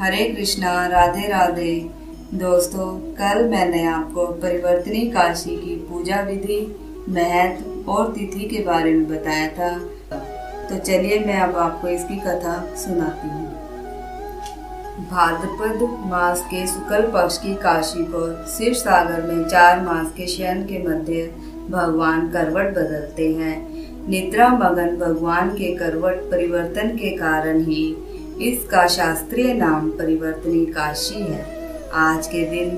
हरे कृष्णा, राधे राधे। दोस्तों, कल मैंने आपको परिवर्तनी काशी की पूजा विधि, महत्व और तिथि के बारे में बताया था। तो चलिए मैं अब आपको इसकी कथा सुनाती हूँ। भाद्रपद मास के शुक्ल पक्ष की काशी को शिव सागर में 4 मास के शयन के मध्य भगवान करवट बदलते हैं। निद्रा मगन भगवान के करवट परिवर्तन के कारण ही इसका शास्त्रीय नाम परिवर्तनी काशी है। आज के दिन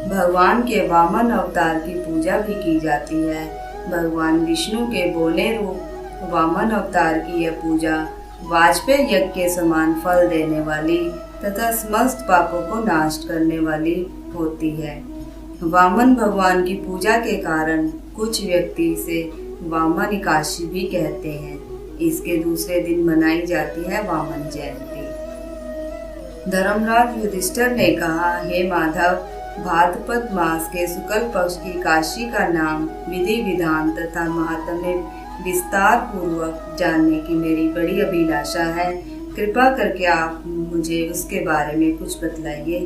भगवान के वामन अवतार की पूजा भी की जाती है। भगवान विष्णु के बोले रूप वामन अवतार की यह पूजा वाजपेयी यज्ञ के समान फल देने वाली तथा समस्त पापों को नाश करने वाली होती है। वामन भगवान की पूजा के कारण कुछ व्यक्ति इसे वामन एकादशी भी कहते हैं। इसके दूसरे दिन मनाई जाती है वामन जयंती। धर्मराज युधिष्ठिर ने कहा, हे माधव, भाद्रपद मास के शुक्ल पक्ष की काशी का नाम विधि विधान तथा महात्म्य विस्तार पूर्वक जानने की मेरी बड़ी अभिलाषा है। कृपा करके आप मुझे उसके बारे में कुछ बतलाइए।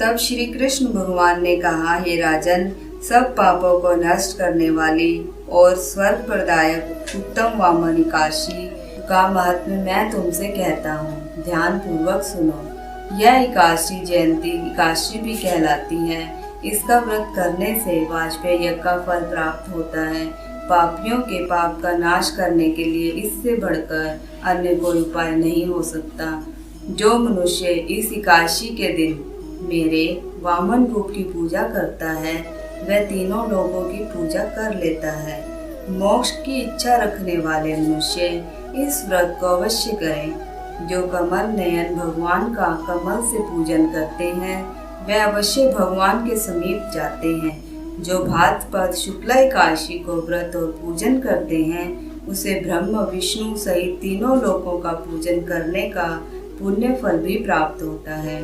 तब श्री कृष्ण भगवान ने कहा, हे राजन, सब पापों को नष्ट करने वाली और स्वर्ग प्रदायक उत्तम वामन एकादशी का महत्व मैं तुमसे कहता हूँ। ध्यान पूर्वक सुनो। यह एकादशी जयंती एकादशी भी कहलाती है। इसका व्रत करने से वाजपेयी यज्ञ का फल प्राप्त होता है। पापियों के पाप का नाश करने के लिए इससे बढ़कर अन्य कोई उपाय नहीं हो सकता। जो मनुष्य इस एकादशी के दिन मेरे वामन रूप की पूजा करता है, वह तीनों लोगों की पूजा कर लेता है। मोक्ष की इच्छा रखने वाले मनुष्य इस व्रत को अवश्य करें। जो कमल नयन भगवान का कमल से पूजन करते हैं, वे अवश्य भगवान के समीप जाते हैं। जो भाद्रपद शुक्ला एकादशी को व्रत और पूजन करते हैं, उसे ब्रह्म विष्णु सहित तीनों लोकों का पूजन करने का पुण्य फल भी प्राप्त होता है।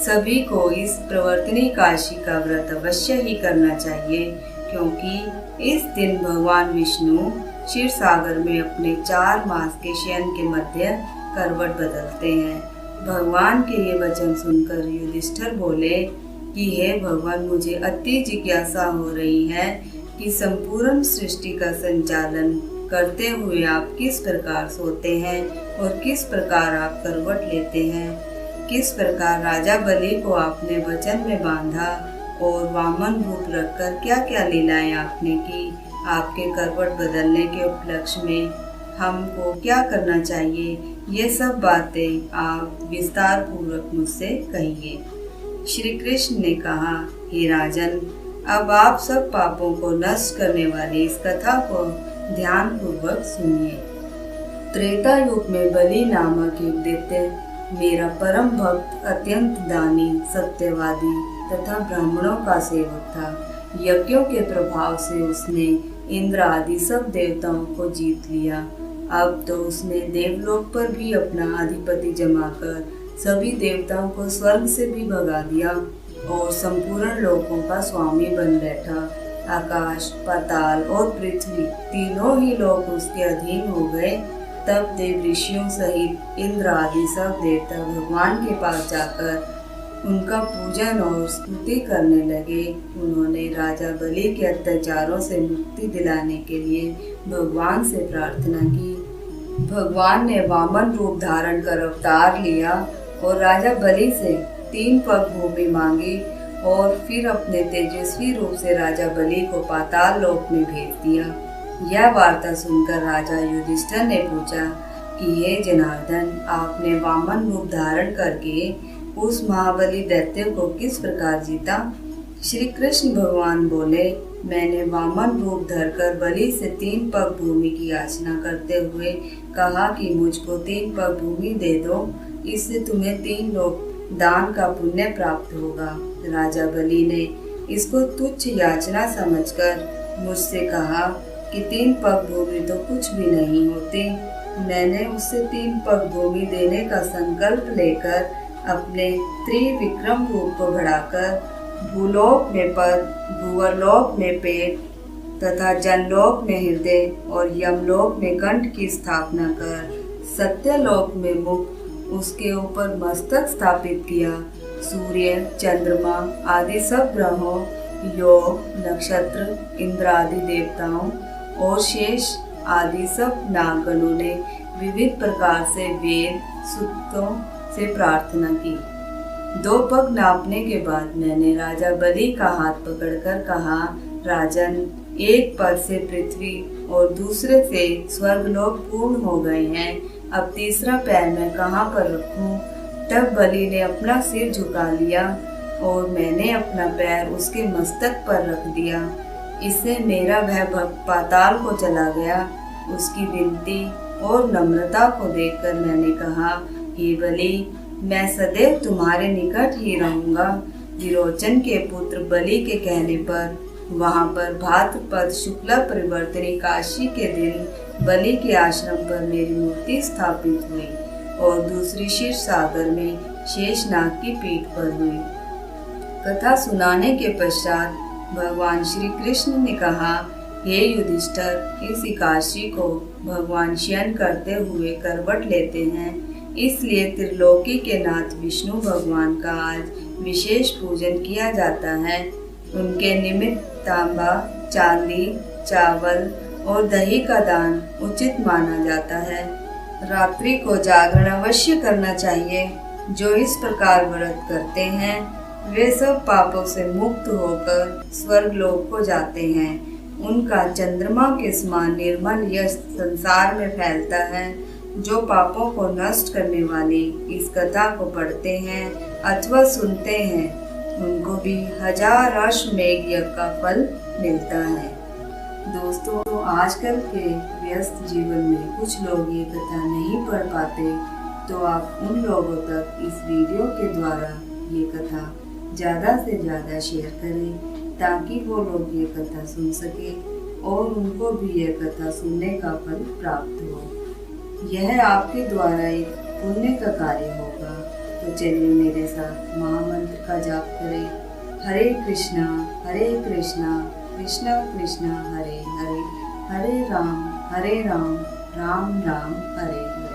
सभी को इस परिवर्तनी एकादशी का व्रत अवश्य ही करना चाहिए, क्योंकि इस दिन भगवान विष्णु क्षीर सागर में अपने 4 मास के शयन के मध्य करवट बदलते हैं। भगवान के ये वचन सुनकर युधिष्ठिर बोले कि हे भगवान, मुझे अति जिज्ञासा हो रही है कि संपूर्ण सृष्टि का संचालन करते हुए आप किस प्रकार सोते हैं और किस प्रकार आप करवट लेते हैं। किस प्रकार राजा बलि को आपने वचन में बांधा और वामन रूप रखकर क्या क्या लीलाएं आपने की। आपके करवट बदलने के उपलक्ष्य में हमको क्या करना चाहिए, ये सब बातें आप विस्तार पूर्वक मुझसे कहिए। श्री कृष्ण ने कहा, हे राजन, अब आप सब पापों को नष्ट करने वाली इस कथा को ध्यान पूर्वक सुनिए। त्रेता युग में बलि नामक एक दैत्य मेरा परम भक्त, अत्यंत दानी, सत्यवादी तथा ब्राह्मणों का सेवक था। यज्ञों के प्रभाव से उसने इंद्र आदि सब देवताओं को जीत लिया। अब तो उसने देवलोक पर भी अपना अधिपति जमाकर सभी देवताओं को स्वर्ग से भी भगा दिया और संपूर्ण लोकों का स्वामी बन बैठा। आकाश, पाताल और पृथ्वी तीनों ही लोक उसके अधीन हो गए। तब देव ऋषियों सहित इंद्र आदि सब देवता भगवान के पास जाकर उनका पूजन और स्तुति करने लगे। उन्होंने राजा बलि के अत्याचारों से मुक्ति दिलाने के लिए भगवान से प्रार्थना की। भगवान ने वामन रूप धारण कर अवतार लिया और राजा बलि से 3 पग भूमि मांगी और फिर अपने तेजस्वी रूप से राजा बलि को पाताल लोक में भेज दिया। यह वार्ता सुनकर राजा युधिष्ठिर ने पूछा कि हे जनार्दन, आपने वामन रूप धारण करके उस महाबली दैत्य को किस प्रकार जीता। श्री कृष्ण भगवान बोले, मैंने वामन रूप धरकर बलि से 3 पग भूमि की याचना करते हुए कहा कि मुझको 3 पग भूमि दे दो, इससे तुम्हें 3 लोक दान का पुण्य प्राप्त होगा। राजा बलि ने इसको तुच्छ याचना समझकर मुझसे कहा कि 3 पग भूमि तो कुछ भी नहीं होती। मैंने उससे 3 पग भूमि देने का संकल्प लेकर अपने त्रिविक्रम रूप को बढ़ाकर भूलोक में पद, भूवरलोक में पेट तथा जनलोक में हृदय और यमलोक में कंठ की स्थापना कर सत्यलोक में मुख उसके ऊपर मस्तक स्थापित किया। सूर्य, चंद्रमा आदि सब ग्रहों, योग, नक्षत्र, इंद्र आदि देवताओं और शेष आदि सब नागगणों ने विविध प्रकार से वेद सूक्तों से प्रार्थना की। 2 पग नापने के बाद मैंने राजा बलि का हाथ पकड़कर कहा, राजन, एक पद से पृथ्वी और दूसरे से स्वर्गलोक पूर्ण हो गए हैं। अब तीसरा पैर मैं कहाँ पर रखूं? तब बलि ने अपना सिर झुका लिया और मैंने अपना पैर उसके मस्तक पर रख दिया। इससे मेरा वह भक्त पाताल को चला गया। उसकी विनती और नम्रता को देखकर मैंने कहा, हे बलि, मैं सदैव तुम्हारे निकट ही रहूंगा। विरोचन के पुत्र बलि के कहने पर वहां पर भाद्रपद शुक्ला परिवर्तनी काशी के दिन बलि के आश्रम पर मेरी मूर्ति स्थापित हुई और दूसरी क्षीर सागर में शेषनाग की पीठ पर हुई। कथा सुनाने के पश्चात भगवान श्री कृष्ण ने कहा, हे युधिष्ठिर, इस काशी को भगवान शयन करते हुए करवट लेते हैं, इसलिए त्रिलोकी के नाथ विष्णु भगवान का आज विशेष पूजन किया जाता है। उनके निमित्त तांबा, चांदी, चावल और दही का दान उचित माना जाता है। रात्रि को जागरण अवश्य करना चाहिए। जो इस प्रकार व्रत करते हैं वे सब पापों से मुक्त होकर स्वर्गलोक को जाते हैं। उनका चंद्रमा के समान निर्मल यश संसार में फैलता है। जो पापों को नष्ट करने वाली इस कथा को पढ़ते हैं अथवा सुनते हैं उनको भी 1000 अश्वमेघ यज्ञ का फल मिलता है। दोस्तों, आजकल के व्यस्त जीवन में कुछ लोग ये कथा नहीं पढ़ पाते, तो आप उन लोगों तक इस वीडियो के द्वारा ये कथा ज़्यादा से ज़्यादा शेयर करें ताकि वो लोग ये कथा सुन सके और उनको भी ये कथा सुनने का फल प्राप्त हो। यह आपके द्वारा एक पुण्य का कार्य होगा। तो चलिए मेरे साथ महामंत्र का जाप करें। हरे कृष्णा कृष्णा कृष्णा हरे हरे, हरे राम राम राम हरे हरे।